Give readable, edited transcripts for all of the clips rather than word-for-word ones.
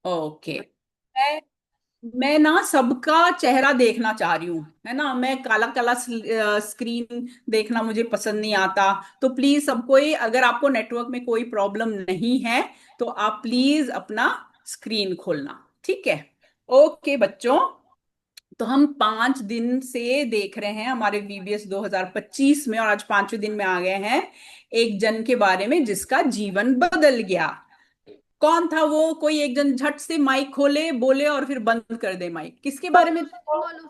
Okay. मैं मैं ना सबका चेहरा देखना चाह रही हूँ, है ना। मैं काला काला स्क्रीन देखना मुझे पसंद नहीं आता। तो प्लीज सबको ही, अगर आपको नेटवर्क में कोई प्रॉब्लम नहीं है तो आप प्लीज अपना स्क्रीन खोलना, ठीक है। ओके बच्चों, तो हम 5 दिन से देख रहे हैं हमारे VBS 2025 में, और आज 5वें दिन में आ गए हैं एक जन के बारे में जिसका जीवन बदल गया। कौन था वो? कोई एक जन झट से माइक खोले, बोले और फिर बंद कर दे माइक। किसके बारे में था वो? पॉलुस।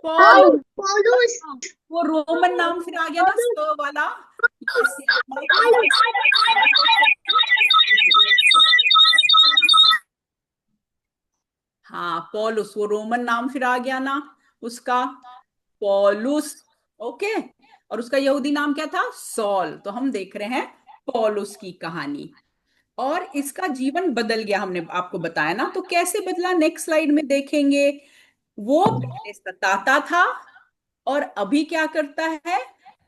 पॉल। पॉलुस। हाँ, वो रोमन नाम फिर आ गया ना, स वाला। यस, माइक बंद कर। हाँ, पॉलुस, वो रोमन नाम फिर आ गया ना उसका, पॉलुस। ओके। और उसका यहूदी नाम क्या था? सॉल। तो हम देख रहे हैं पॉलुस की कहानी। और इसका जीवन बदल गया, हमने आपको बताया ना। तो कैसे बदला, नेक्स्ट स्लाइड में देखेंगे। वो पहले सताता था और अभी क्या करता है?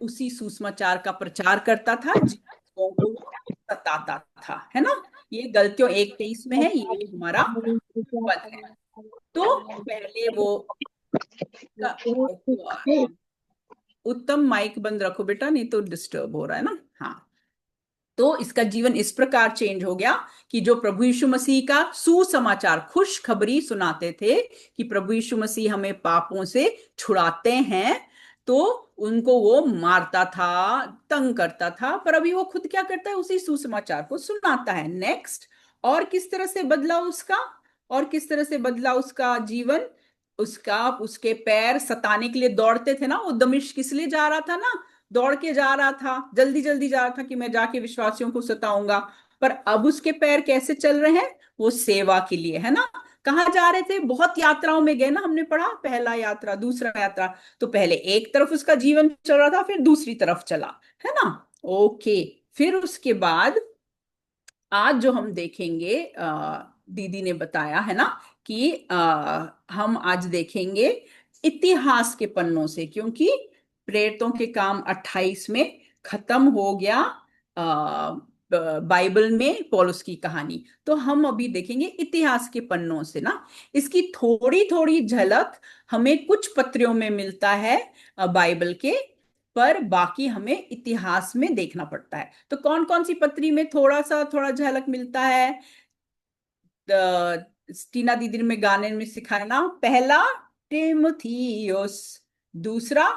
उसी सुसमाचार का प्रचार करता था जिसको को वो सताता था, है ना। ये गलतियों 1:23 में है, ये हमारा पद है। तो पहले वो उत्तम, माइक बंद रखो बेटा, नहीं तो डिस्टर्ब हो रहा है ना। हाँ। तो इसका जीवन इस प्रकार चेंज हो गया कि जो प्रभु यीशु मसीह का सुसमाचार, खुशखबरी सुनाते थे कि प्रभु यीशु मसीह हमें पापों से छुड़ाते हैं, तो उनको वो मारता था, तंग करता था। पर अभी वो खुद क्या करता है? उसी सुसमाचार को सुनाता है। नेक्स्ट। और किस तरह से बदला उसका, और किस तरह से बदला उसका जीवन? उसके पैर सताने के लिए दौड़ते थे ना, वो दमिश्क किस लिए जा रहा था ना, दौड़ के जा रहा था, जल्दी जल्दी जा रहा था कि मैं जाके विश्वासियों को सताऊंगा। पर अब उसके पैर कैसे चल रहे हैं? वो सेवा के लिए, है ना। कहाँ जा रहे थे? बहुत यात्राओं में गए ना, हमने पढ़ा, पहला यात्रा, दूसरा यात्रा। तो पहले एक तरफ उसका जीवन चल रहा था, फिर दूसरी तरफ चला, है ना। ओके। फिर उसके बाद आज जो हम देखेंगे, दीदी ने बताया है ना कि हम आज देखेंगे इतिहास के पन्नों से, क्योंकि प्रेरितों के काम 28 में खत्म हो गया बाइबल में पौलुस की कहानी। तो हम अभी देखेंगे इतिहास के पन्नों से ना। इसकी थोड़ी थोड़ी झलक हमें कुछ पत्रियों में मिलता है बाइबल के, पर बाकी हमें इतिहास में देखना पड़ता है। तो कौन कौन सी पत्री में थोड़ा सा थोड़ा झलक मिलता है? टीना दीदी ने में गाने में सिखाया ना, पहला टिमोथियोस, दूसरा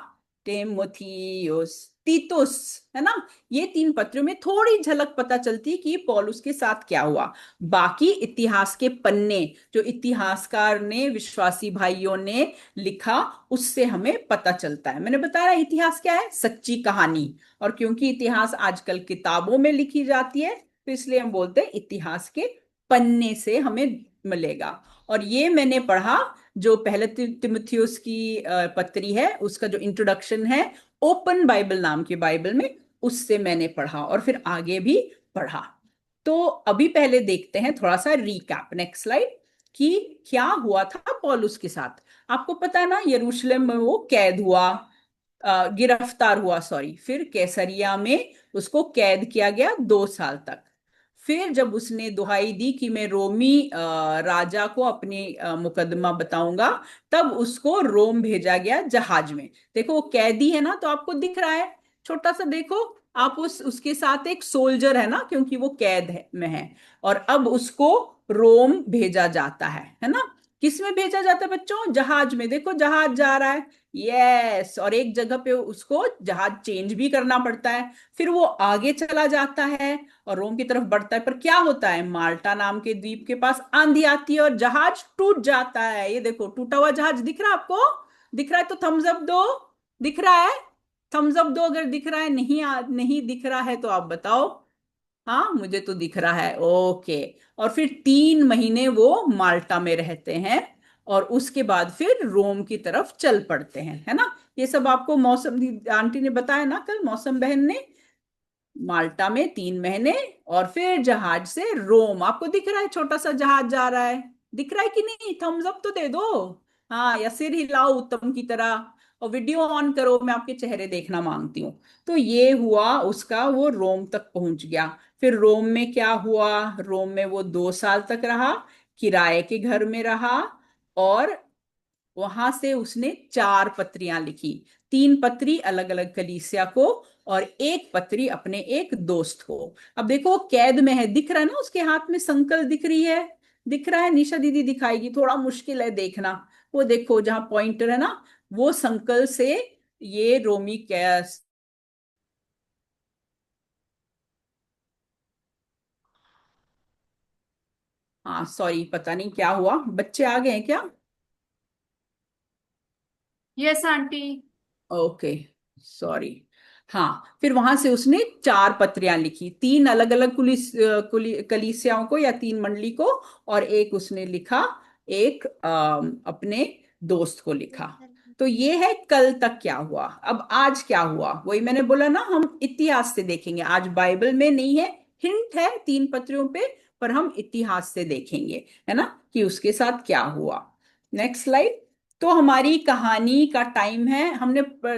टिमोथियोस, तीतुस, है ना। ये 3 पत्रों में थोड़ी झलक पता चलती है कि पौलुस के साथ क्या हुआ। बाकी इतिहास के पन्ने, जो इतिहासकार ने, विश्वासी भाइयों ने लिखा, उससे हमें पता चलता है। मैंने बताया इतिहास क्या है? सच्ची कहानी। और क्योंकि इतिहास आजकल किताबों में लिखी जाती है, तो इसलिए हम बोलते हैं इतिहास के पन्ने से हमें मिलेगा। और ये मैंने पढ़ा, जो पहले तिमुथियुस की पत्री है, उसका जो इंट्रोडक्शन है, ओपन बाइबल नाम के बाइबल में, उससे मैंने पढ़ा और फिर आगे भी पढ़ा। तो अभी पहले देखते हैं थोड़ा सा रिकैप, नेक्स्ट स्लाइड, कि क्या हुआ था पौलुस के साथ। आपको पता है ना, यरूशलेम में वो कैद हुआ, गिरफ्तार हुआ, सॉरी, फिर कैसरिया में उसको कैद किया गया 2 साल तक। फिर जब उसने दुहाई दी कि मैं रोमी राजा को अपनी मुकदमा बताऊंगा, तब उसको रोम भेजा गया जहाज में। देखो वो कैदी है ना, तो आपको दिख रहा है छोटा सा, देखो आप, उसके साथ एक सोल्जर है ना, क्योंकि वो कैद है में है। और अब उसको रोम भेजा जाता है ना। किस में भेजा जाता है बच्चों? जहाज में। देखो जहाज जा रहा है, यस। और एक जगह पे उसको जहाज चेंज भी करना पड़ता है, फिर वो आगे चला जाता है और रोम की तरफ बढ़ता है। पर क्या होता है, माल्टा नाम के द्वीप के पास आंधी आती है और जहाज टूट जाता है। ये देखो टूटा हुआ जहाज दिख रहा है आपको? दिख रहा है तो थम्स अप दो। दिख रहा है? थम्स अप दो अगर दिख रहा है। नहीं दिख रहा है तो आप बताओ। हाँ, मुझे तो दिख रहा है। ओके। और फिर 3 महीने वो माल्टा में रहते हैं, और उसके बाद फिर रोम की तरफ चल पड़ते हैं, है ना। ये सब आपको मौसम आंटी ने बताया ना कल, मौसम बहन ने। माल्टा में 3 महीने, और फिर जहाज से रोम। आपको दिख रहा है छोटा सा जहाज जा रहा है? दिख रहा है कि नहीं? थम्स अप तो दे दो। हाँ, या सिर हिलाओ उत्तम की तरह, और वीडियो ऑन करो, मैं आपके चेहरे देखना मांगती हूँ। तो ये हुआ उसका, वो रोम तक पहुंच गया। फिर रोम में क्या हुआ? रोम में वो 2 साल तक रहा। किराए के घर में रहा, और वहां से उसने 4 पत्रियां लिखी। 3 पत्री अलग अलग कलीसिया को, और एक पत्री अपने एक दोस्त को। अब देखो कैद में है, दिख रहा है ना, उसके हाथ में संकल दिख रही है, दिख रहा है। निशा दीदी दिखाएगी, थोड़ा मुश्किल है देखना। वो देखो जहां पॉइंटर है ना, वो संकल से ये रोमी कैस। हाँ सॉरी, पता नहीं क्या हुआ, बच्चे आ गए हैं क्या? Yes aunty. Okay, sorry. हाँ, फिर वहां से उसने 4 पत्रियां लिखी, 3 अलग अलग कलीसियाओं को या 3 मंडली को, और एक उसने लिखा, एक अपने दोस्त को लिखा। तो ये है कल तक क्या हुआ। अब आज क्या हुआ, वही मैंने बोला ना, हम इतिहास से देखेंगे आज, बाइबल में नहीं है, हिंट है 3 पत्रियों पे, पर हम इतिहास से देखेंगे, है ना, कि उसके साथ क्या हुआ। Next slide. तो हमारी कहानी का टाइम है,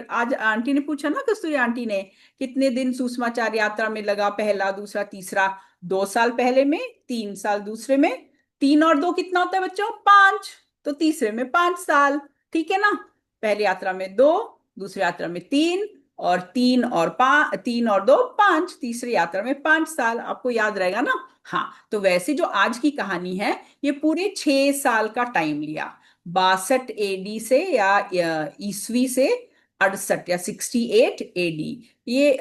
आज आंटी ने पूछा ना, कस्तूरी आंटी ने, कितने दिन सुषमाचार यात्रा में लगा, पहला दूसरा तीसरा। 2 साल पहले में, 3 साल दूसरे में, 3 और 2 कितना होता है बच्चों? 5। तो तीसरे में 5 साल, ठीक है ना। पहली यात्रा में 2, दूसरी यात्रा में 3, और 3 और 2 5, तीसरी यात्रा में 5 साल, आपको याद रहेगा ना। हाँ, तो वैसे जो आज की कहानी है, ये पूरे 6 साल का टाइम लिया। 62 AD से, या ईसवी से 68 या 68 AD। ये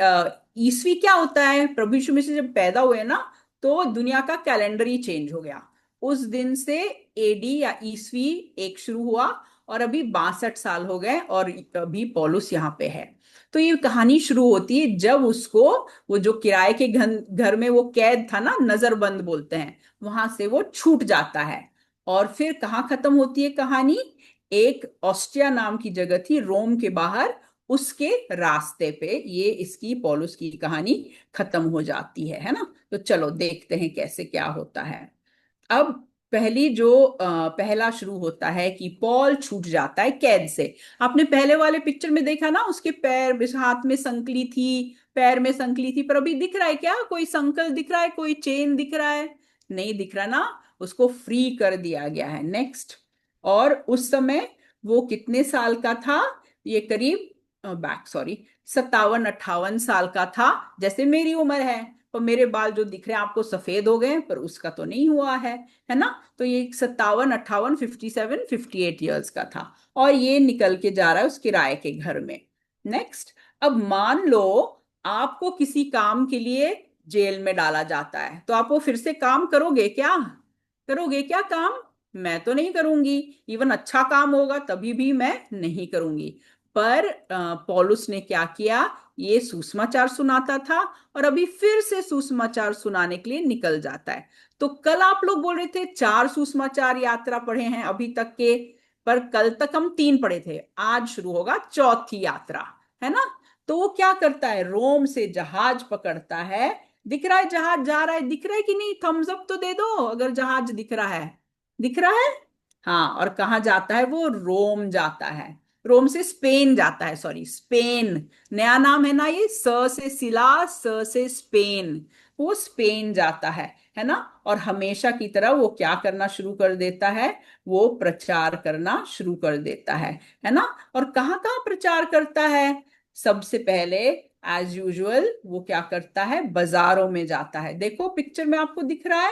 ईसवी क्या होता है, प्रभु यीशु मसीह जब पैदा हुए ना, तो दुनिया का कैलेंडर ही चेंज हो गया। उस दिन से एडी या ईसवी एक शुरू हुआ, और अभी 62 साल हो गए, और अभी पौलुस यहाँ पे है। तो ये कहानी शुरू होती है जब उसको, वो जो किराए के घर में वो कैद था ना, नजरबंद बोलते हैं, वहां से वो छूट जाता है। और फिर कहाँ खत्म होती है कहानी? एक ऑस्ट्रिया नाम की जगह थी रोम के बाहर, उसके रास्ते पे ये इसकी, पौलुस की कहानी खत्म हो जाती है ना। तो चलो देखते हैं कैसे क्या होता है। अब पहली जो पहला शुरू होता है कि पॉल छूट जाता है कैद से। आपने पहले वाले पिक्चर में देखा ना, उसके पैर, इस हाथ में संकली थी, पैर में संकली थी, पर अभी दिख रहा है क्या, कोई संकल दिख रहा है, कोई चेन दिख रहा है? नहीं दिख रहा ना, उसको फ्री कर दिया गया है। नेक्स्ट। और उस समय वो कितने साल का था? ये करीब, बैक सॉरी, 57-58 साल का था, जैसे मेरी उम्र है। पर मेरे बाल जो दिख रहे हैं आपको सफेद हो गए, पर उसका तो नहीं हुआ है ना। तो ये 57-58, 57-58 ईयर्स का था, और ये निकल के जा रहा है उस किराए के घर में। नेक्स्ट। अब मान लो आपको किसी काम के लिए जेल में डाला जाता है, तो आप वो फिर से काम करोगे क्या? करोगे क्या काम? मैं तो नहीं करूंगी। इवन अच्छा काम होगा तभी भी मैं नहीं करूंगी। पर पौलुस ने क्या किया, ये सुसमाचार सुनाता था, और अभी फिर से सुसमाचार सुनाने के लिए निकल जाता है। तो कल आप लोग बोल रहे थे 4 सुसमाचार यात्रा पढ़े हैं अभी तक के, पर कल तक हम 3 पढ़े थे, आज शुरू होगा चौथी यात्रा, है ना। तो वो क्या करता है, रोम से जहाज पकड़ता है। दिख रहा है जहाज जा रहा है, दिख रहा है कि नहीं? थम्स अप तो दे दो अगर जहाज दिख रहा है। दिख रहा है? हाँ, और कहाँ जाता है वो? रोम जाता है। रोम से स्पेन जाता है, सॉरी स्पेन, नया नाम है ना ये, स से सिला, स से स्पेन। वो स्पेन जाता है ना। और हमेशा की तरह वो क्या करना शुरू कर देता है, वो प्रचार करना शुरू कर देता है ना। और कहाँ कहाँ प्रचार करता है? सबसे पहले एज यूजुअल वो क्या करता है, बाजारों में जाता है। देखो पिक्चर में आपको दिख रहा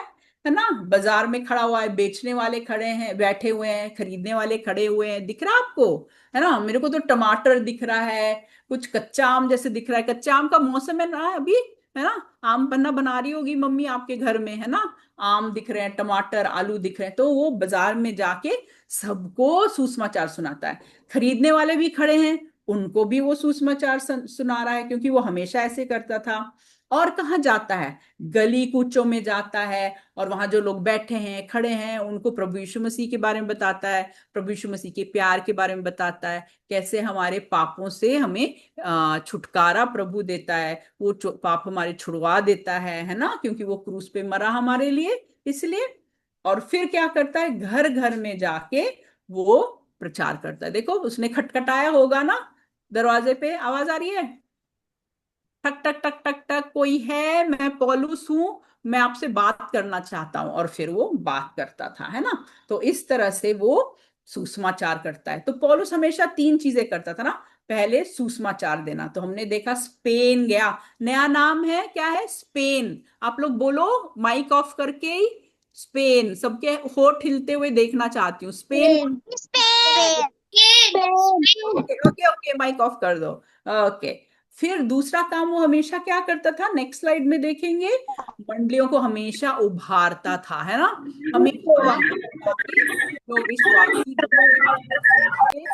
है ना, बाजार में खड़ा हुआ है, बेचने वाले खड़े हैं, बैठे हुए हैं, खरीदने वाले खड़े हुए हैं, दिख रहा है आपको? है ना, मेरे को तो टमाटर दिख रहा है, कुछ कच्चा आम जैसे दिख रहा है, कच्चा आम का मौसम है ना अभी, है ना। आम पन्ना बना रही होगी मम्मी आपके घर में, है ना। आम दिख रहे हैं, टमाटर, आलू दिख रहे हैं, तो वो बाजार में जाके सबको सुसमाचार सुनाता है। खरीदने वाले भी खड़े हैं, उनको भी वो सुसमाचार सुना रहा है, क्योंकि वो हमेशा ऐसे करता था। और कहाँ जाता है? गली कूचों में जाता है, और वहां जो लोग बैठे हैं, खड़े हैं, उनको प्रभु यीशु मसीह के बारे में बताता है, प्रभु यीशु मसीह के प्यार के बारे में बताता है, कैसे हमारे पापों से हमें छुटकारा प्रभु देता है, वो पाप हमारे छुड़वा देता है ना, क्योंकि वो क्रूस पे मरा हमारे लिए, इसलिए। और फिर क्या करता है, घर घर में जाके वो प्रचार करता है। देखो उसने खटखटाया होगा ना, दरवाजे पे आवाज आ रही है, ठक ठक ठक ठक ठक, कोई है, मैं पौलुस हूं, मैं आपसे बात करना चाहता हूं, और फिर वो बात करता था, है ना। तो इस तरह से वो सुसमाचार करता है। तो पौलुस हमेशा तीन चीजें करता था ना। पहले सुसमाचार देना, तो हमने देखा स्पेन गया, नया नाम है, क्या है, स्पेन। आप लोग बोलो माइक ऑफ करके ही, स्पेन। सबके होठ हिलते हुए देखना चाहती हूँ, Spain. Spain. Spain. Spain. Okay okay okay, mic off कर दो। ओके। फिर दूसरा काम वो हमेशा क्या करता था, नेक्स्ट स्लाइड में देखेंगे, मंडलियों को हमेशा उभारता था, है ना। हमेशा वहां जाके जो विश्वासी थे,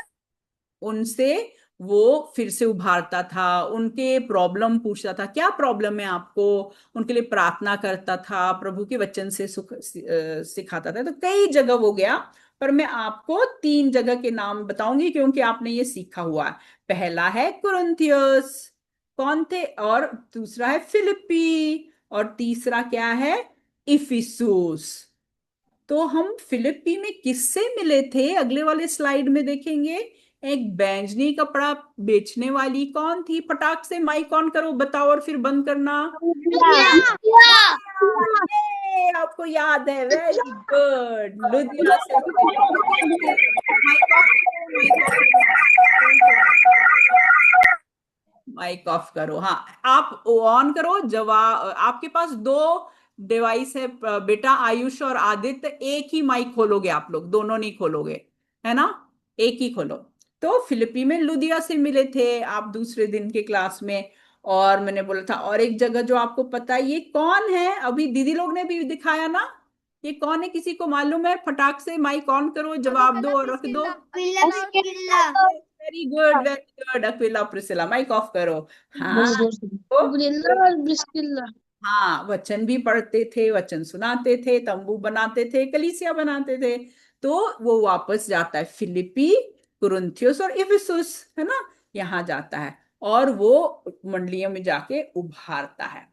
उनसे वो फिर से उभारता था, उनके प्रॉब्लम पूछता था, क्या प्रॉब्लम है आपको, उनके लिए प्रार्थना करता था, प्रभु के वचन से सिखाता था। तो कई जगह वो गया, पर मैं आपको तीन जगह के नाम बताऊंगी क्योंकि आपने ये सीखा हुआ है। पहला है कुरिन्थियस, कौन थे, और दूसरा है फिलिप्पी, और तीसरा क्या है, इफिसुस। तो हम फिलिप्पी में किससे मिले थे, अगले वाले स्लाइड में देखेंगे। एक बैंजनी कपड़ा बेचने वाली कौन थी, फटाक से माइक ऑन करो, बताओ, और फिर बंद करना। ये आपको याद है, वेरी गुड, लुधिया से मिले थे। तो किससे, माइक ऑफ करो, माइक ऑफ माइक ऑफ करो, हाँ। आप ऑन करो, जवाब, आपके पास दो डिवाइस है बेटा, आयुष और आदित्य, एक ही माइक खोलोगे आप लोग, दोनों नहीं खोलोगे, है ना, एक ही खोलो। तो फिलिपी में लुदिया से मिले थे आप दूसरे दिन के क्लास में। और मैंने बोला था, और एक जगह जो आपको पता है, ये कौन है, अभी दीदी लोग ने भी दिखाया ना, ये कौन है, किसी को मालूम है, फटाक से माइक ऑन करो, जवाब दो और रख दो। Very good, very good, Aquila Priscilla, mic off करो। हाँ, जोर जोर से। तो अब्रिल्ला और ब्रिस्किल्ला। हाँ, वचन भी पढ़ते थे, वचन सुनाते थे, तंबू बनाते थे, कलीसिया बनाते थे। तो वो वापस जाता है फिलिपी, कुरिन्थियुस और इफिसुस, है ना, यहाँ जाता है, और वो मंडलियों में जाके उभारता है।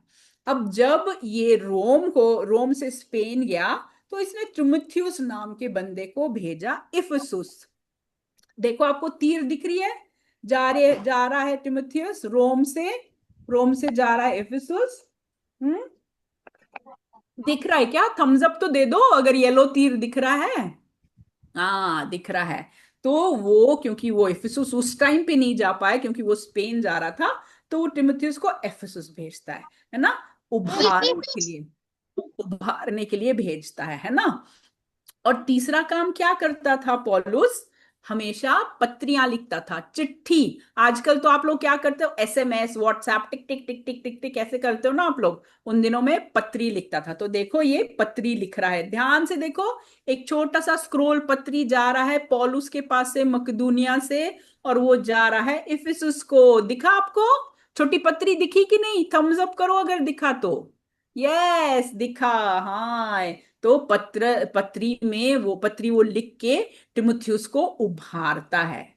अब जब ये रोम से स्पेन गया, तो इसने तिमुथियुस नाम के बंदे को भेजा इफिसुस। देखो आपको तीर दिख रही है, जा रहा है तिमुथियुस रोम से जा रहा है इफिसुस। हम्म, दिख रहा है क्या, थम्स अप तो दे दो अगर येलो तीर दिख रहा है। हाँ, दिख रहा है। तो वो, क्योंकि वो इफिसुस उस टाइम पे नहीं जा पाया क्योंकि वो स्पेन जा रहा था, तो वो तिमुथियुस को इफिसुस भेजता है ना, उभारने के लिए, उभारने के लिए भेजता है ना। और तीसरा काम क्या करता था पौलुस, हमेशा पत्रियां लिखता था, चिट्ठी। आजकल तो आप लोग क्या करते हो, एसएमएस, व्हाट्सएप, टिक टिक टिक टिक टिक टिक ऐसे करते हो ना आप लोग, उन दिनों में पत्री लिखता था। तो देखो ये पत्री लिख रहा है, ध्यान से देखो, एक छोटा सा स्क्रोल पत्री जा रहा है पौलुस के पास से, मकदूनिया से, और वो जा रहा है इफिसुस को। दिखा आपको, छोटी पत्री दिखी कि नहीं, थम्स अप करो अगर दिखा तो। यस, दिखा, हाँ। तो पत्री में वो लिख के तिमुथियुस को उभारता है।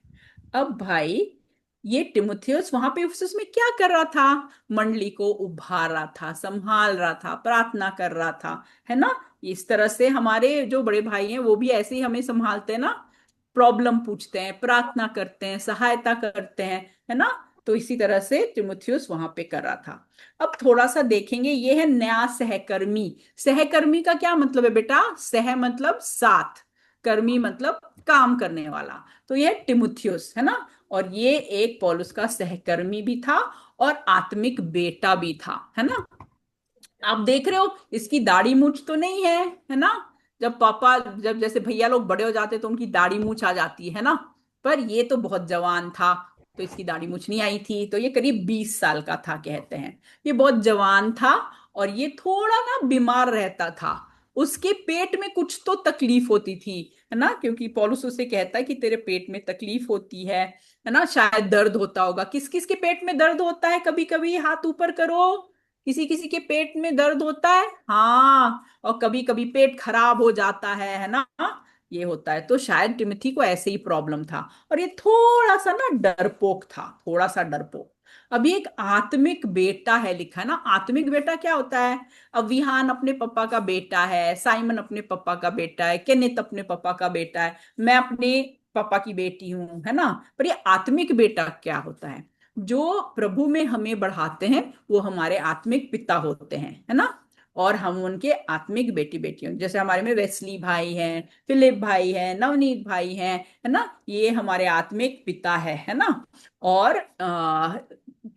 अब भाई, ये तिमुथियुस वहां पे इफिसुस में क्या कर रहा था, मंडली को उभार रहा था, संभाल रहा था, प्रार्थना कर रहा था, है ना। इस तरह से हमारे जो बड़े भाई हैं वो भी ऐसे ही हमें संभालते हैं ना, प्रॉब्लम पूछते हैं, प्रार्थना करते हैं, सहायता करते हैं, है ना। तो इसी तरह से तिमुथियुस वहां पे कर रहा था। अब थोड़ा सा देखेंगे, ये है नया सहकर्मी। सहकर्मी का क्या मतलब है बेटा, सह मतलब साथ, कर्मी मतलब काम करने वाला। तो ये तिमुथियुस है ना, और ये एक पौलुस का सहकर्मी भी था और आत्मिक बेटा भी था, है ना। आप देख रहे हो, इसकी दाढ़ी मूछ तो नहीं है ना। जब पापा, जब जैसे भैया लोग बड़े हो जाते तो उनकी दाढ़ी मूछ आ जाती है ना, पर ये तो बहुत जवान था, तो इसकी दाढ़ी मूछ नहीं आई थी। तो ये करीब 20 साल का था कहते हैं, ये बहुत जवान था। और ये थोड़ा ना बीमार रहता था, उसके पेट में कुछ तो तकलीफ होती थी, है ना, क्योंकि पौलुस उसे कहता है कि तेरे पेट में तकलीफ होती है ना, शायद दर्द होता होगा। किस किस के पेट में दर्द होता है, कभी कभी हाथ ऊपर करो, किसी किसी के पेट में दर्द होता है, हाँ। और कभी कभी पेट खराब हो जाता है ना, ये होता है। तो शायद टिमोथी को ऐसे ही प्रॉब्लम था, और ये थोड़ा सा ना डरपोक था, थोड़ा सा डरपोक। अभी एक आत्मिक बेटा है लिखा है ना, आत्मिक बेटा क्या होता है, अब विहान अपने पापा का बेटा है, साइमन अपने पापा का बेटा है, केनित अपने पापा का बेटा है, मैं अपने पापा की बेटी हूं, है ना। पर ये आत्मिक बेटा क्या होता है, जो प्रभु में हमें बढ़ाते हैं, वो हमारे आत्मिक पिता होते हैं, है ना। और हम उनके आत्मिक बेटी बेटियों, जैसे हमारे में वेस्ली भाई हैं, फिलिप भाई हैं, नवनीत भाई हैं, है ना, ये हमारे आत्मिक पिता है ना। और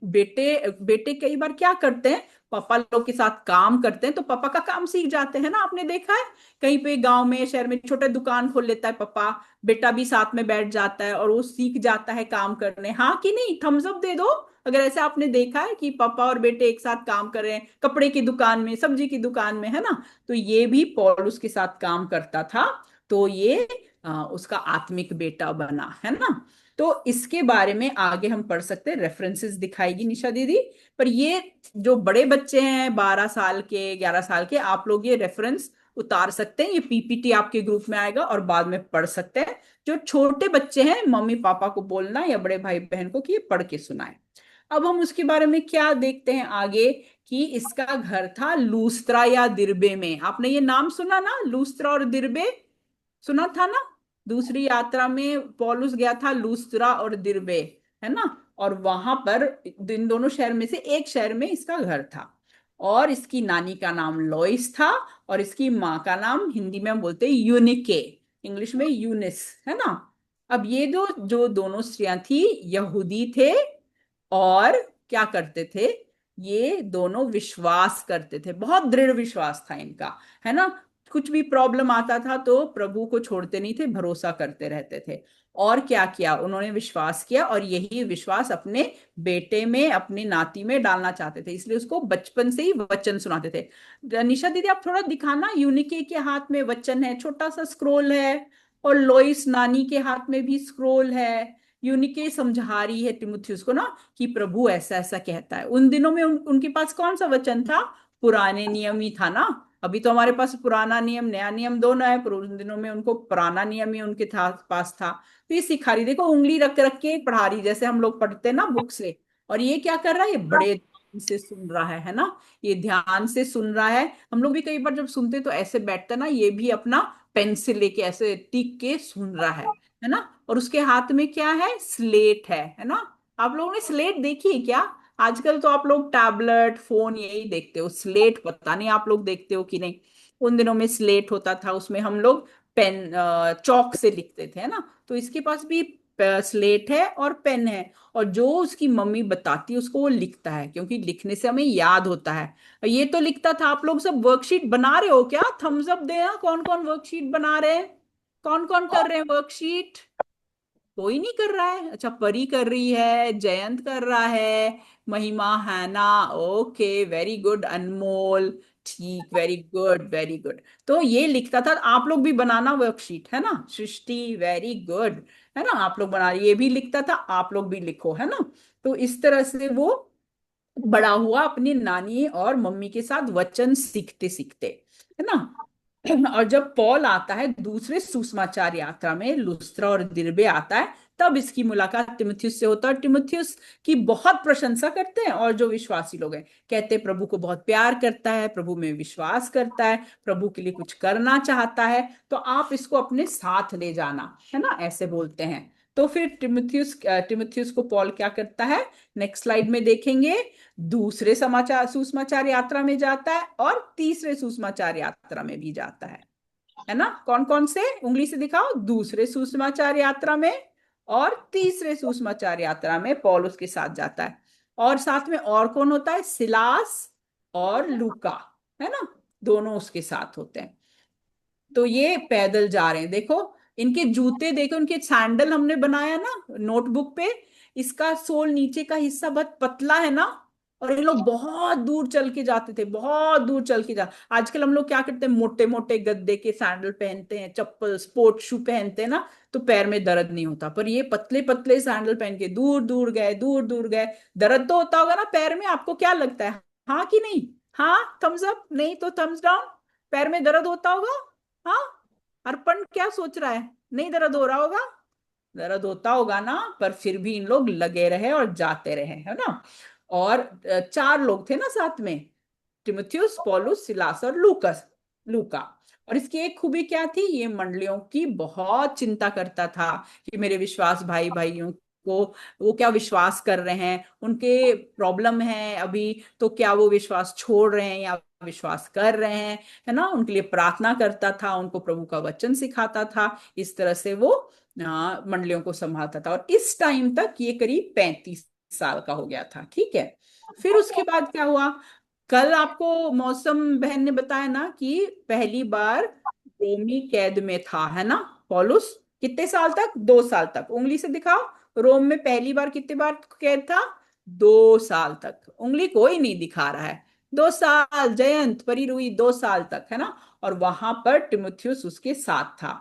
बेटे बेटे कई बार क्या करते हैं, पापा लोग के साथ काम करते हैं तो पापा का काम सीख जाते हैं ना, आपने देखा है कहीं पे गांव में शहर में छोटे दुकान खोल लेता है पापा, बेटा भी साथ में बैठ जाता है और वो सीख जाता है काम करने, हाँ कि नहीं, थम्स अप दे दो अगर ऐसे आपने देखा है कि पापा और बेटे एक साथ काम कर रहे हैं कपड़े की दुकान में, सब्जी की दुकान में, है ना। तो ये भी पौलुस के साथ काम करता था, तो ये उसका आत्मिक बेटा बना, है ना। तो इसके बारे में आगे हम पढ़ सकते हैं, रेफरेंसेस दिखाएगी निशा दीदी। पर ये जो बड़े बच्चे हैं 12 साल के 11 साल के, आप लोग ये रेफरेंस उतार सकते हैं, ये पीपीटी आपके ग्रुप में आएगा और बाद में पढ़ सकते हैं। जो छोटे बच्चे हैं मम्मी पापा को बोलना या बड़े भाई बहन को कि ये पढ़ के सुनाए। अब हम उसके बारे में क्या देखते हैं आगे, कि इसका घर था लूस्त्रा या दिरबे में। आपने ये नाम सुना ना, लूस्त्रा और दिरबे, सुना था ना। दूसरी यात्रा में पौलुस गया था लूस्त्रा और दिरबे, है ना। और वहां पर इन दोनों शहर में से एक शहर में इसका घर था। और इसकी नानी का नाम लोइस था, और इसकी माँ का नाम हिंदी में हम बोलते हैं यूनिके, इंग्लिश में यूनिस, है ना। अब ये जो जो दोनों स्त्रियां थी यहूदी थे, और क्या करते थे, ये दोनों विश्वास करते थे, बहुत दृढ़ विश्वास था इनका, है ना। कुछ भी प्रॉब्लम आता था तो प्रभु को छोड़ते नहीं थे, भरोसा करते रहते थे। और क्या किया उन्होंने, विश्वास किया, और यही विश्वास अपने बेटे में, अपनी नाती में डालना चाहते थे, इसलिए उसको बचपन से ही वचन सुनाते थे। निशा दीदी आप थोड़ा दिखाना, यूनिके के हाथ में वचन है, छोटा सा स्क्रोल है, और लोइस नानी के हाथ में भी स्क्रोल है। यूनिके समझा रही है तिमुथियुस को ना कि प्रभु ऐसा ऐसा कहता है। उन दिनों में उनके पास कौन सा वचन था, पुराने नियम ही था ना। अभी तो हमारे पास पुराना नियम नया नियम दोनों है, पर उन दिनों में उनको पुराना नियम ही उनके पास था। तो ये सिखा रही, देखो उंगली रख रख के पढ़ा रही, जैसे हम लोग पढ़ते हैं ना बुक से। और ये क्या कर रहा है, ये बड़े ध्यान से सुन रहा है ना, ये ध्यान से सुन रहा है। हम लोग भी कई बार जब सुनते तो ऐसे बैठते ना, ये भी अपना पेंसिल लेके ऐसे टिक के सुन रहा है ना। और उसके हाथ में क्या है, स्लेट है ना। आप लोगों ने स्लेट देखी है क्या? आजकल तो आप लोग टैबलेट फोन यही देखते हो, स्लेट पता नहीं आप लोग देखते हो कि नहीं। उन दिनों में स्लेट होता था, उसमें हम लोग पेन चौक से लिखते थे, है ना। तो इसके पास भी स्लेट है और पेन है, और जो उसकी मम्मी बताती है उसको वो लिखता है, क्योंकि लिखने से हमें याद होता है। और ये तो लिखता था। आप लोग सब वर्कशीट बना रहे हो क्या? थम्स अप देना, कौन कौन वर्कशीट बना रहे हैं, कौन कौन कर रहे हैं वर्कशीट? कोई नहीं कर रहा है, अच्छा परी कर रही है, जयंत कर रहा है, महिमा, हैना, ओके वेरी गुड, अनमोल, ठीक, वेरी गुड वेरी गुड। तो ये लिखता था, आप लोग भी बनाना वर्कशीट, है ना, सृष्टि वेरी गुड, है ना, आप लोग बना, ये भी लिखता था, आप लोग भी लिखो, है ना। तो इस तरह से वो बड़ा हुआ अपनी नानी और मम्मी के साथ वचन सीखते सीखते, है ना। और जब पॉल आता है दूसरे सुसमाचार यात्रा में, लुस्त्रा और दिरबे आता है, तब इसकी मुलाकात तिमुथियुस से होता है। और तिमुथियुस की बहुत प्रशंसा करते हैं, और जो विश्वासी लोग हैं कहते हैं प्रभु को बहुत प्यार करता है, प्रभु में विश्वास करता है, प्रभु के लिए कुछ करना चाहता है, तो आप इसको अपने साथ ले जाना, है ना, ऐसे बोलते हैं। तो फिर तिमुथियुस को पॉल क्या करता है, नेक्स्ट स्लाइड में देखेंगे, दूसरे समाचार सुसमाचार यात्रा में जाता है, और तीसरे सुसमाचार यात्रा में भी जाता है ना। कौन कौन से, उंगली से दिखाओ, दूसरे सुसमाचार यात्रा में और तीसरे सुसमाचार यात्रा में पौलुस उसके साथ जाता है। और साथ में और कौन होता है, सिलास और लूका, है ना, दोनों उसके साथ होते हैं। तो ये पैदल जा रहे हैं, देखो इनके जूते देखो, इनके सैंडल हमने बनाया ना नोटबुक पे, इसका सोल नीचे का हिस्सा बहुत पतला है ना। और ये लोग बहुत दूर चल के जाते थे, बहुत दूर चल के जा, आजकल हम लोग क्या करते हैं, मोटे मोटे गद्दे के सैंडल पहनते हैं, चप्पल स्पोर्ट शू पहनते हैं ना, तो पैर में दर्द नहीं होता। पर ये पतले पतले सैंडल पहन के दूर दूर गए, दूर दूर गए। दर्द तो होता होगा ना पैर में, आपको क्या लगता है, हाँ कि नहीं? हाँ थम्स अप, नहीं तो थम्स डाउन। पैर में दर्द होता होगा? हाँ। अर्पण क्या सोच रहा है, नहीं दर्द हो रहा होगा? दर्द होता होगा ना, पर फिर भी इन लोग लगे रहे और जाते रहे, है ना। और चार लोग थे ना साथ में, तिमुथियुस, पौलुस, सिलास और लूकस, लूका। और इसकी एक खूबी क्या थी, ये मंडलियों की बहुत चिंता करता था कि मेरे विश्वास भाई भाइयों को, वो क्या विश्वास कर रहे हैं, उनके प्रॉब्लम है अभी, तो क्या वो विश्वास छोड़ रहे हैं या विश्वास कर रहे हैं, है ना, उनके लिए प्रार्थना करता था, उनको प्रभु का वचन सिखाता था। इस तरह से वो मंडलियों को संभालता था। और इस टाइम तक ये करीब 35 साल का हो गया था। ठीक है। फिर उसके बाद क्या हुआ? कल आपको मौसम बहन ने बताया ना कि पहली बार रोमी कैद में था, है ना, पौलुस। कितने साल तक? 2 साल तक। उंगली से दिखाओ, रोम में पहली बार कितने बार कैद था? 2 साल तक। उंगली कोई नहीं दिखा रहा है। 2 साल, जयंत परी रुई, 2 साल तक, है ना। और वहां पर तिमुथियुस उसके साथ था।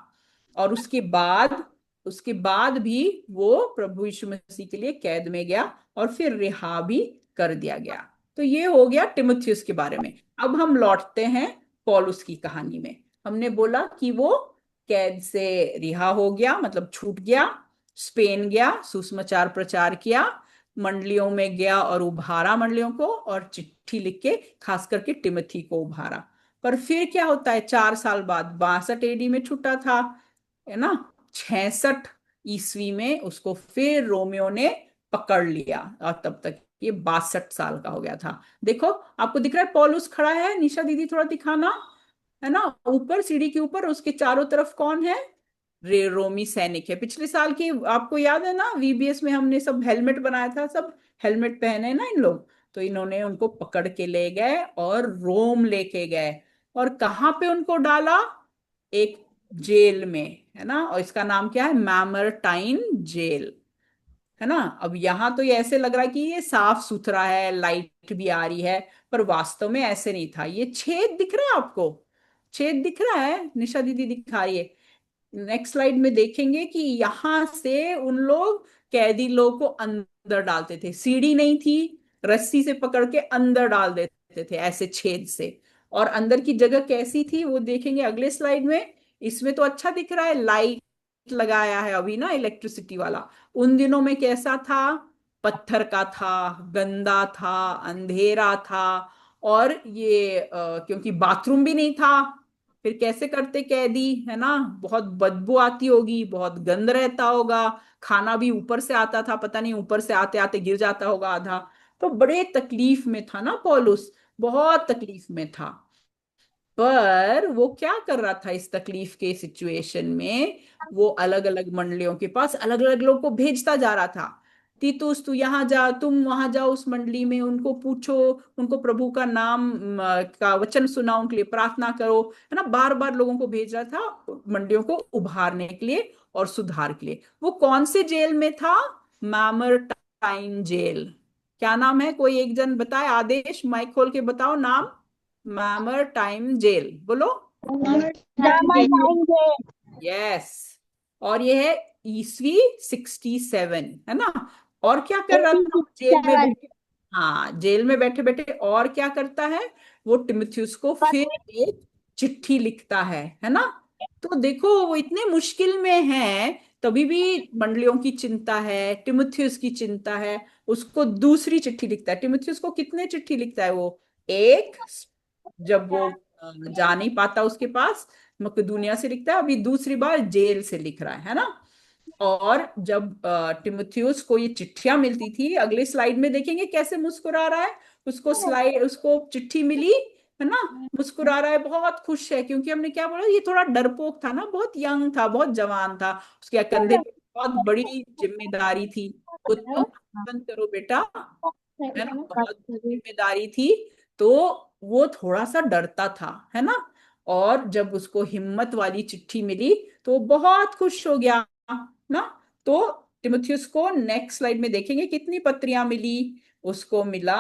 और उसके बाद भी वो प्रभु यीशु मसीह के लिए कैद में गया और फिर रिहा भी कर दिया गया। तो ये हो गया तिमुथियुस के बारे में। अब हम लौटते हैं पौलुस की कहानी में। हमने बोला कि वो कैद से रिहा हो गया, मतलब छूट गया, स्पेन गया, सुसमाचार प्रचार किया, मंडलियों में गया और उभारा मंडलियों को, और चिट्ठी लिख के खास करके तिमोथी को उभारा। पर फिर क्या होता है? 4 साल बाद, 62 AD में छूटा था, है ना, 66 ईस्वी में उसको फिर रोमियो ने पकड़ लिया, और तब तक ये 62 साल का हो गया था। देखो, आपको दिख रहा है पौलुस खड़ा है? निशा दीदी थोड़ा दिखाना, है ना, ऊपर सीढ़ी के ऊपर उसके चारों तरफ कौन है? रोमी सैनिक है। पिछले साल की आपको याद है ना, वीबीएस में हमने सब हेलमेट बनाया था, सब हेलमेट पहने ना इन लोग। तो इन्होंने उनको पकड़ के ले गए और रोम लेके गए। और कहाँ पे उनको डाला? एक जेल में, है ना। और इसका नाम क्या है? मैमरटाइन जेल, है ना। अब यहाँ तो ये ऐसे लग रहा है कि ये साफ सुथरा है, लाइट भी आ रही है, पर वास्तव में ऐसे नहीं था। ये छेद दिख रहा है आपको? छेद दिख रहा है? निशा दीदी दिखा रही है। नेक्स्ट स्लाइड में देखेंगे कि यहां से उन लोग कैदी लोग को अंदर डालते थे। सीढ़ी नहीं थी, रस्सी से पकड़ के अंदर डाल देते थे ऐसे छेद से। और अंदर की जगह कैसी थी वो देखेंगे अगले स्लाइड में। इसमें तो अच्छा दिख रहा है, लाइट लगाया है अभी ना, इलेक्ट्रिसिटी वाला। उन दिनों में कैसा था? पत्थर का था, गंदा था, अंधेरा था। और ये क्योंकि बाथरूम भी नहीं था, फिर कैसे करते कैदी, है ना। बहुत बदबू आती होगी, बहुत गंद रहता होगा। खाना भी ऊपर से आता था, पता नहीं ऊपर से आते आते गिर जाता होगा आधा। तो बड़े तकलीफ में था ना पौलुस, बहुत तकलीफ में था। पर वो क्या कर रहा था इस तकलीफ के सिचुएशन में? वो अलग अलग मंडलियों के पास अलग अलग लोग को भेजता जा रहा था। तीतुस तू यहाँ जा, तुम वहां जाओ उस मंडली में, उनको पूछो, उनको प्रभु का नाम का वचन सुनाओ, उनके लिए प्रार्थना करो, है ना। बार बार लोगों को भेज रहा था मंडियों को उभारने के लिए और सुधार के लिए। वो कौन से जेल में था? मैमरटाइन जेल। क्या नाम है? कोई एक जन बताए, आदेश माइक खोल के बताओ नाम। मैमर टाइम जेल बोलो। यस। और ये है ईस्वी 67, है ना। और क्या कर रहा था जेल में बैठे? हाँ, जेल में बैठे बैठे और क्या करता है? वो तिमुथियुस को फिर एक चिट्ठी लिखता है ना। तो देखो, वो इतने मुश्किल में है, तभी भी मंडलियों की चिंता है, तिमुथियुस की चिंता है। उसको दूसरी चिट्ठी लिखता है। तिमुथियुस को कितने चिट्ठी लिखता है वो? एक, जब वो जा नहीं पाता उसके पास, मकदूनिया से लिखता है। अभी दूसरी बार जेल से लिख रहा है ना। और जब तिमुथियुस को ये चिट्ठियां मिलती थी, अगले स्लाइड में देखेंगे कैसे मुस्कुरा रहा है। उसको चिट्ठी मिली, है ना, मुस्कुरा रहा है, बहुत खुश है। क्योंकि हमने क्या बोला, ये थोड़ा डरपोक था ना, बहुत यंग था, बहुत जवान था। उसके कंधे पे बहुत बड़ी जिम्मेदारी थी। तो तुम बंद करो बेटा, है ना, बहुत जिम्मेदारी थी। तो वो थोड़ा सा डरता था, है ना। और जब उसको हिम्मत वाली चिट्ठी मिली तो वो बहुत खुश हो गया ना। तो तिमुथियुस को नेक्स्ट स्लाइड में देखेंगे कितनी पत्रियां मिली। उसको मिला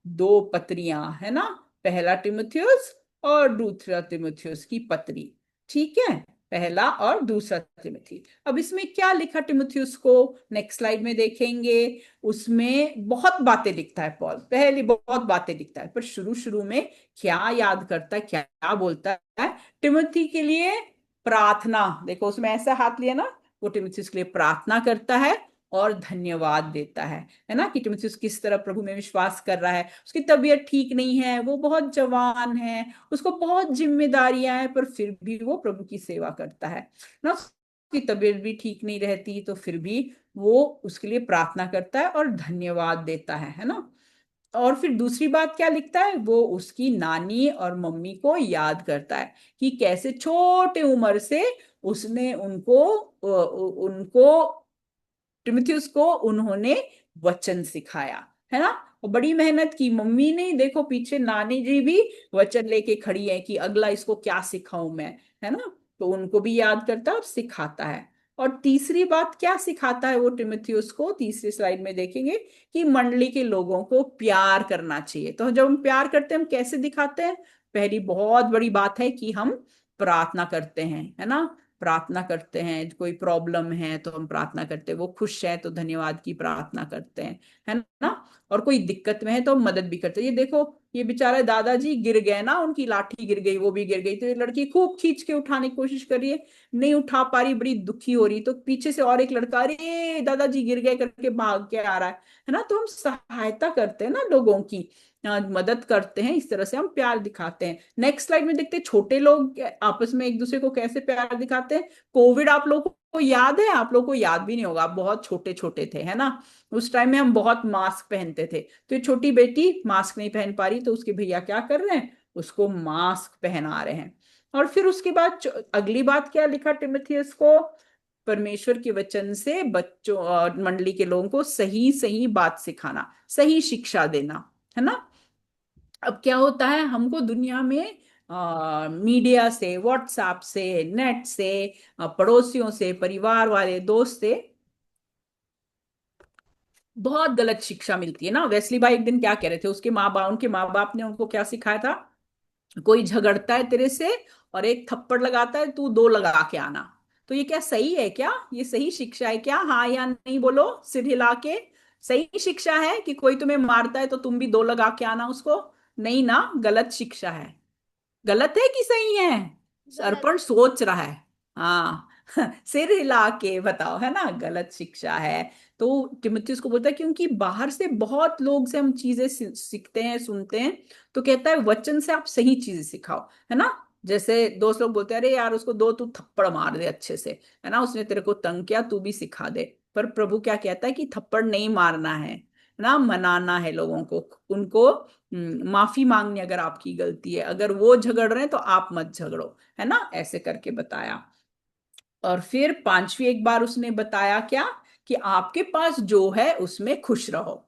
2 पत्रियां, है ना। पहला तिमुथियुस और दूसरा तिमुथियुस की पत्री। ठीक है, पहला और दूसरा तिमुथी। अब इसमें क्या लिखा तिमुथियुस को, नेक्स्ट स्लाइड में देखेंगे। उसमें बहुत बातें लिखता है पॉल, पहली बहुत बातें लिखता है, पर शुरू शुरू में क्या याद करता है, क्या बोलता है? तिमुथी के लिए प्रार्थना। देखो उसमें ऐसा हाथ लिया ना, वो तिमुथियुस के लिए प्रार्थना करता है और धन्यवाद देता है ना। कि तिमुथियुस किस तरह प्रभु में विश्वास कर रहा है। उसकी तबीयत ठीक नहीं है, वो बहुत जवान है, उसको बहुत जिम्मेदारियां हैं, पर फिर भी वो प्रभु की सेवा करता है ना। उसकी तबीयत भी ठीक नहीं रहती, तो फिर भी वो उसके लिए प्रार्थना करता है और धन्यवाद देता है ना। और फिर दूसरी बात क्या लिखता है, वो उसकी नानी और मम्मी को याद करता है कि कैसे छोटे उम्र से उसने उनको तिमुथियुस को उन्होंने वचन सिखाया, है ना। और बड़ी मेहनत की मम्मी ने, देखो पीछे नानी जी भी वचन लेके खड़ी है कि अगला इसको क्या सिखाऊं मैं, है ना। तो उनको भी याद करता है और सिखाता है। और तीसरी बात क्या सिखाता है वो तिमुथियुस को, तीसरी स्लाइड में देखेंगे कि मंडली के लोगों को प्यार करना चाहिए। तो जब हम प्यार करते हैं हम कैसे दिखाते हैं, पहली बहुत बड़ी बात है कि हम प्रार्थना करते हैं, है ना। प्रार्थना करते हैं, कोई प्रॉब्लम है तो हम प्रार्थना करते हैं, वो खुश है तो धन्यवाद की प्रार्थना करते हैं, है ना। और कोई दिक्कत में है तो हम मदद भी करते हैं। ये देखो, ये बेचारे दादाजी गिर गए ना, उनकी लाठी गिर गई, वो भी गिर गई, तो ये लड़की खूब खींच के उठाने की कोशिश कर रही है, नहीं उठा पा रही, बड़ी दुखी हो रही, तो पीछे से और एक लड़का अरे दादाजी गिर गए करके भाग के आ रहा है ना। तो हम सहायता करते हैं ना लोगों की, मदद करते हैं, इस तरह से हम प्यार दिखाते हैं। नेक्स्ट स्लाइड में देखते हैं छोटे लोग आपस में एक दूसरे को कैसे प्यार दिखाते हैं। कोविड आप लोगों को याद है, आप लोगों को याद भी नहीं होगा, आप बहुत छोटे छोटे थे, है ना। उस टाइम में हम बहुत मास्क पहनते थे, तो ये छोटी बेटी मास्क नहीं पहन पा रही, तो उसके भैया क्या कर रहे हैं, उसको मास्क पहना रहे हैं। और फिर उसके बाद अगली बात क्या लिखा टिमोथियस को, परमेश्वर के वचन से बच्चों और मंडली के लोगों को सही सही बात सिखाना, सही शिक्षा देना, है ना। अब क्या होता है, हमको दुनिया में मीडिया से, व्हाट्सएप से, नेट से, पड़ोसियों से, परिवार वाले, दोस्त से बहुत गलत शिक्षा मिलती है ना। वेस्ली भाई एक दिन क्या कह रहे थे, उनके माँ बाप ने उनको क्या सिखाया था, कोई झगड़ता है तेरे से और एक थप्पड़ लगाता है, तू दो लगा के आना। तो ये क्या सही है, क्या ये सही शिक्षा है क्या, हाँ या नहीं बोलो सिर हिला के। सही शिक्षा है कि कोई तुम्हें मारता है तो तुम भी दो लगा के आना उसको, नहीं ना, गलत शिक्षा है। गलत है कि सही है, गलत। अर्पण सोच रहा है, हाँ। सिर हिला के बताओ, है ना, गलत शिक्षा है। तो तिमुथियुस को बोलता है क्योंकि बाहर से बहुत लोग से हम चीजें सीखते हैं, सुनते हैं, तो कहता है वचन से आप सही चीजें सिखाओ, है ना। जैसे दोस्त लोग बोलते हैं अरे यार उसको दो तू थप्पड़ मार दे अच्छे से, है ना, उसने तेरे को तंग किया तू भी सिखा दे। पर प्रभु क्या कहता है कि थप्पड़ नहीं मारना है ना, मनाना है लोगों को, उनको माफी मांगनी अगर आपकी गलती है, अगर वो झगड़ रहे हैं तो आप मत झगड़ो, है ना, ऐसे करके बताया। और फिर पांचवी एक बार उसने बताया क्या, कि आपके पास जो है उसमें खुश रहो,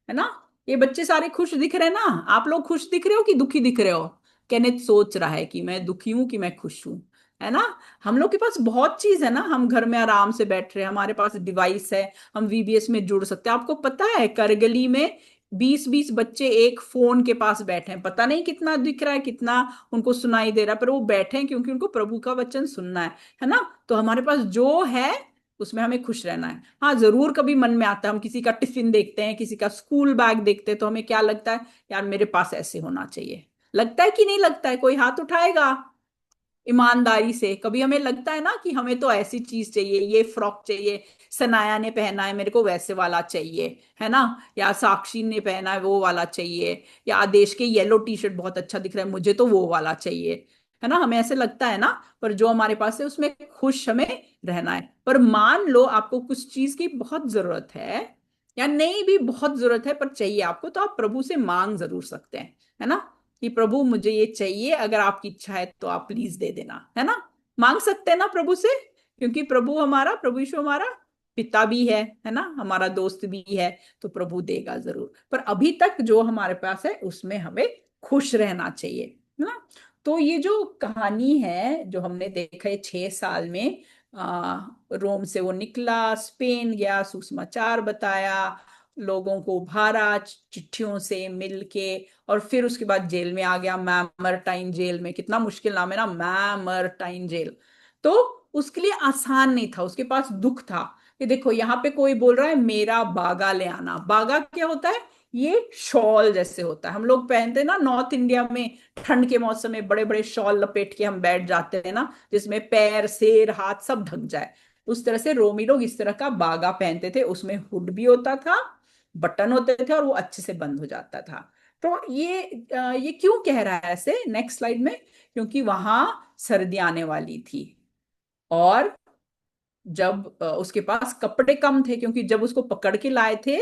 है ना। ये बच्चे सारे खुश दिख रहे हैं ना, आप लोग खुश दिख रहे हो कि दुखी दिख रहे हो। केनेथ सोच रहा है कि मैं दुखी हूं कि मैं खुश हूं, है ना। हम लोग के पास बहुत चीज है ना, हम घर में आराम से बैठ रहे हैं, हमारे पास डिवाइस है, हम वीबीएस में जुड़ सकते हैं। आपको पता है करगली में 20-20 बच्चे एक फोन के पास बैठे हैं, पता नहीं कितना दिख रहा है, कितना उनको सुनाई दे रहा है, पर वो बैठे हैं क्योंकि उनको प्रभु का वचन सुनना है ना। तो हमारे पास जो है उसमें हमें खुश रहना है। हाँ जरूर कभी मन में आता है, हम किसी का टिफिन देखते हैं, किसी का स्कूल बैग देखते हैं, तो हमें क्या लगता है, यार मेरे पास ऐसे होना चाहिए। लगता है कि नहीं लगता है, कोई हाथ उठाएगा ईमानदारी से। कभी हमें लगता है ना कि हमें तो ऐसी चीज चाहिए, ये फ्रॉक चाहिए, सनाया ने पहना है मेरे को वैसे वाला चाहिए, है ना, या साक्षी ने पहना है वो वाला चाहिए, या आदेश के येलो टी शर्ट बहुत अच्छा दिख रहा है मुझे तो वो वाला चाहिए, है ना, हमें ऐसे लगता है ना। पर जो हमारे पास है उसमें खुश हमें रहना है। पर मान लो आपको कुछ चीज की बहुत जरूरत है, या नहीं भी बहुत जरूरत है पर चाहिए आपको, तो आप प्रभु से मांग जरूर सकते हैं, है ना, कि प्रभु मुझे ये चाहिए, अगर आपकी इच्छा है तो आप प्लीज दे देना, है ना। मांग सकते हैं ना प्रभु से, क्योंकि प्रभु यीशु हमारा पिता भी है ना, हमारा दोस्त भी है, तो प्रभु देगा जरूर। पर अभी तक जो हमारे पास है उसमें हमें खुश रहना चाहिए, है ना। तो ये जो कहानी है जो हमने देखा है 6 साल में, रोम से वो निकला, स्पेन गया, सुसमाचार बताया, लोगों को उभारा चिट्ठियों से मिलके, और फिर उसके बाद जेल में आ गया, मैमरटाइन जेल में। कितना मुश्किल नाम है ना, मैमरटाइन जेल। तो उसके लिए आसान नहीं था, उसके पास दुख था। ये देखो यहाँ पे कोई बोल रहा है मेरा बागा ले आना। बागा क्या होता है, ये शॉल जैसे होता है, हम लोग पहनते हैं ना नॉर्थ इंडिया में, ठंड के मौसम में बड़े बड़े शॉल लपेट के हम बैठ जाते हैं ना, जिसमें पैर सिर हाथ सब ढक जाए। उस तरह से रोमी लोग इस तरह का बागा पहनते थे, उसमें हुड भी होता था, बटन होते थे, और वो अच्छे से बंद हो जाता था। तो ये क्यों कह रहा है ऐसे, नेक्स्ट स्लाइड में, क्योंकि वहां सर्दी आने वाली थी, और जब उसके पास कपड़े कम थे, क्योंकि जब उसको पकड़ के लाए थे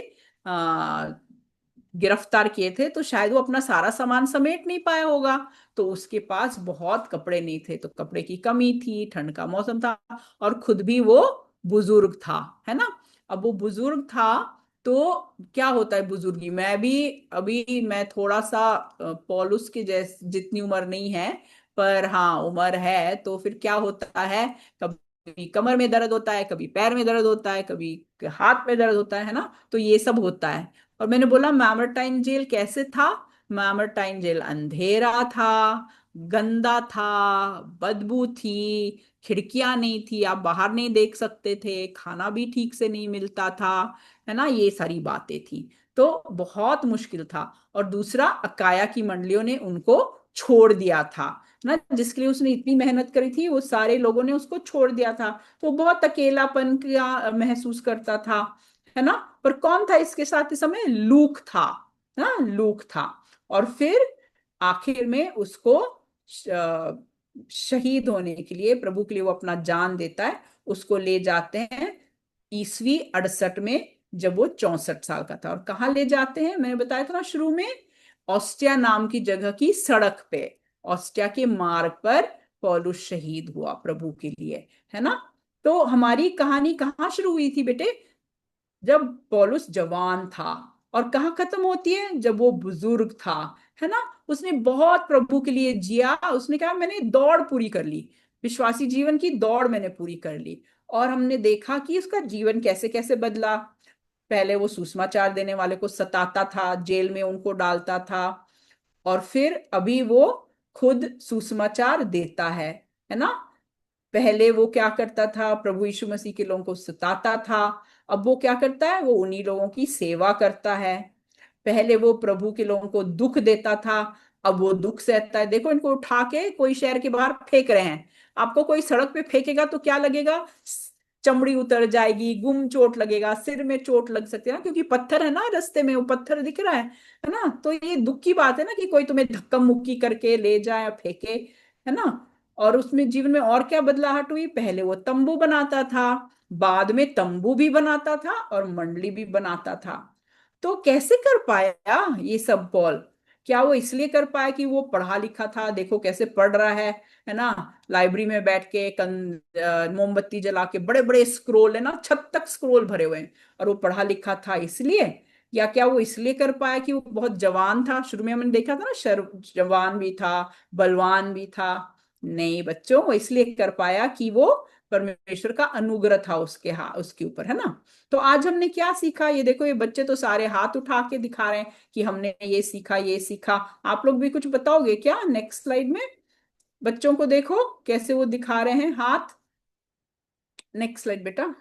गिरफ्तार किए थे तो शायद वो अपना सारा सामान समेट नहीं पाया होगा। तो उसके पास बहुत कपड़े नहीं थे, तो कपड़े की कमी थी, ठंड का मौसम था, और खुद भी वो बुजुर्ग था, है ना। अब वो बुजुर्ग था, तो क्या होता है बुजुर्गी मैं भी, अभी मैं थोड़ा सा पौलुस के जैस जितनी उम्र नहीं है, पर हाँ उम्र है, तो फिर क्या होता है, कभी कमर में दर्द होता है, कभी पैर में दर्द होता है, कभी हाथ में दर्द होता है ना, तो ये सब होता है। और मैंने बोला मैमरटाइन जेल कैसे था। मैमरटाइन जेल अंधेरा था, गंदा था, बदबू थी, खिड़कियां नहीं थी, आप बाहर नहीं देख सकते थे, खाना भी ठीक से नहीं मिलता था, है ना, ये सारी बातें थी। तो बहुत मुश्किल था। और दूसरा, अकाया की मंडलियों ने उनको छोड़ दिया था ना, जिसके लिए उसने इतनी मेहनत करी थी, वो सारे लोगों ने उसको छोड़ दिया था। तो बहुत अकेलापन का महसूस करता था, है ना। पर कौन था इसके साथ इस समय, लूक था ना, लूक था। और फिर आखिर में उसको शहीद होने के लिए, प्रभु के लिए वो अपना जान देता है, उसको ले जाते हैं ईसवी 68 में, जब वो 64 साल का था। और कहाँ ले जाते हैं, मैंने बताया था ना शुरू में, ऑस्टिया नाम की जगह की सड़क पे, ऑस्टिया के मार्ग पर पौलुस शहीद हुआ प्रभु के लिए, है ना। तो हमारी कहानी कहाँ शुरू हुई थी बेटे, जब पौलुस जवान था। और कहाँ खत्म होती है, जब वो बुजुर्ग था, है ना। उसने बहुत प्रभु के लिए जिया, उसने कहा मैंने दौड़ पूरी कर ली, विश्वासी जीवन की दौड़ मैंने पूरी कर ली। और हमने देखा कि उसका जीवन कैसे कैसे बदला। पहले वो सुसमाचार देने वाले को सताता था, जेल में उनको डालता था, और फिर अभी वो खुद सुसमाचार देता है ना। पहले वो क्या करता था, प्रभु यीशु मसीह के लोगों को सताता था, अब वो क्या करता है, वो उन्हीं लोगों की सेवा करता है। पहले वो प्रभु के लोगों को दुख देता था, अब वो दुख सहता है। देखो इनको उठा के कोई शहर के बाहर फेंक रहे हैं, आपको कोई सड़क पे फेंकेगा तो क्या लगेगा, चमड़ी उतर जाएगी, गुम चोट लगेगा, सिर में चोट लग सकती है ना, क्योंकि पत्थर है ना रास्ते में, वो पत्थर दिख रहा है ना। तो ये दुख की बात है ना कि कोई तुम्हें धक्का मुक्की करके ले जाए या फेंके, है ना। और उसमें जीवन में और क्या बदलाहट हुई, पहले वो तंबू बनाता था, बाद में तंबू भी बनाता था और मंडली भी बनाता था। तो कैसे कर पाया ये सब पॉल, क्या वो इसलिए कर पाया कि वो पढ़ा लिखा था, देखो कैसे पढ़ रहा है ना, लाइब्रेरी में बैठ के मोमबत्ती जला के, बड़े बड़े स्क्रोल है ना, छत तक स्क्रोल भरे हुए हैं, और वो पढ़ा लिखा था इसलिए। या क्या वो इसलिए कर पाया कि वो बहुत जवान था, शुरू में हमने देखा था ना, जवान भी था, बलवान भी था। नहीं बच्चों, वो इसलिए कर पाया कि वो परमेश्वर का अनुग्रह था उसके, हाँ उसके ऊपर, है ना। तो आज हमने क्या सीखा, ये देखो ये बच्चे तो सारे हाथ उठा के दिखा रहे हैं कि हमने ये सीखा ये सीखा। आप लोग भी कुछ बताओगे क्या नेक्स्ट स्लाइड में, बच्चों को देखो कैसे वो दिखा रहे हैं हाथ। नेक्स्ट स्लाइड बेटा,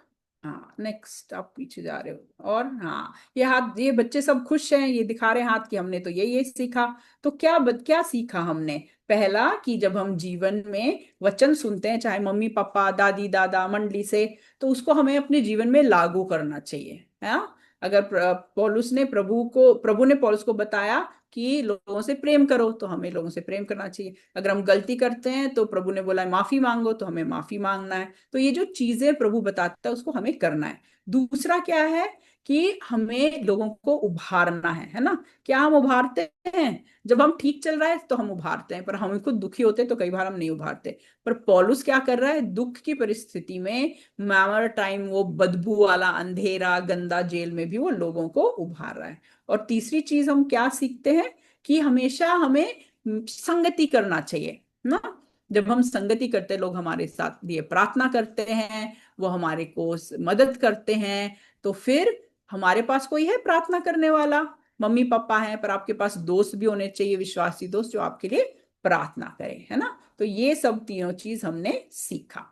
हाँ नेक्स्ट, आप पीछे जा रहे हो। और हाँ, ये हाथ, ये बच्चे सब खुश हैं, ये दिखा रहे हैं हाथ कि हमने तो ये सीखा। तो क्या सीखा हमने, पहला कि जब हम जीवन में वचन सुनते हैं, चाहे मम्मी पापा दादी दादा मंडली से, तो उसको हमें अपने जीवन में लागू करना चाहिए, है ना। अगर प्रभु ने पौलुस को बताया कि लोगों से प्रेम करो, तो हमें लोगों से प्रेम करना चाहिए। अगर हम गलती करते हैं तो प्रभु ने बोला है माफी मांगो, तो हमें माफी मांगना है। तो ये जो चीजें प्रभु बताता है उसको हमें करना है। दूसरा क्या है कि हमें लोगों को उभारना है ना। क्या हम उभारते हैं, जब हम ठीक चल रहा है तो हम उभारते हैं, पर हम खुद दुखी होते हैं तो कई बार हम नहीं उभारते। पर पौलुस क्या कर रहा है, दुख की परिस्थिति में, मैमर टाइम, वो बदबू वाला अंधेरा गंदा जेल में भी वो लोगों को उभार रहा है। और तीसरी चीज हम क्या सीखते हैं, कि हमेशा हमें संगति करना चाहिए ना। जब हम संगति करते हैं, लोग हमारे साथ लिए प्रार्थना करते हैं, वो हमारे को मदद करते हैं, तो फिर हमारे पास कोई है प्रार्थना करने वाला, मम्मी पापा हैं, पर आपके पास दोस्त भी होने चाहिए, विश्वासी दोस्त जो आपके लिए प्रार्थना करें, है ना। तो ये सब तीनों चीज हमने सीखा।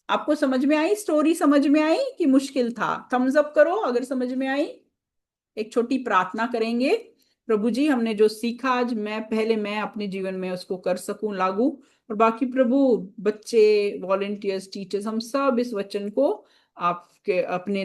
आपको समझ में आई स्टोरी, समझ में आई कि मुश्किल था, थम्स अप करो अगर समझ में आई। एक छोटी प्रार्थना करेंगे, प्रभु जी हमने जो सीखा आज, मैं अपने जीवन में उसको कर सकूं लागू, और बाकी प्रभु, बच्चे, वॉलेंटियर्स, टीचर्स, हम सब इस वचन को आपके अपने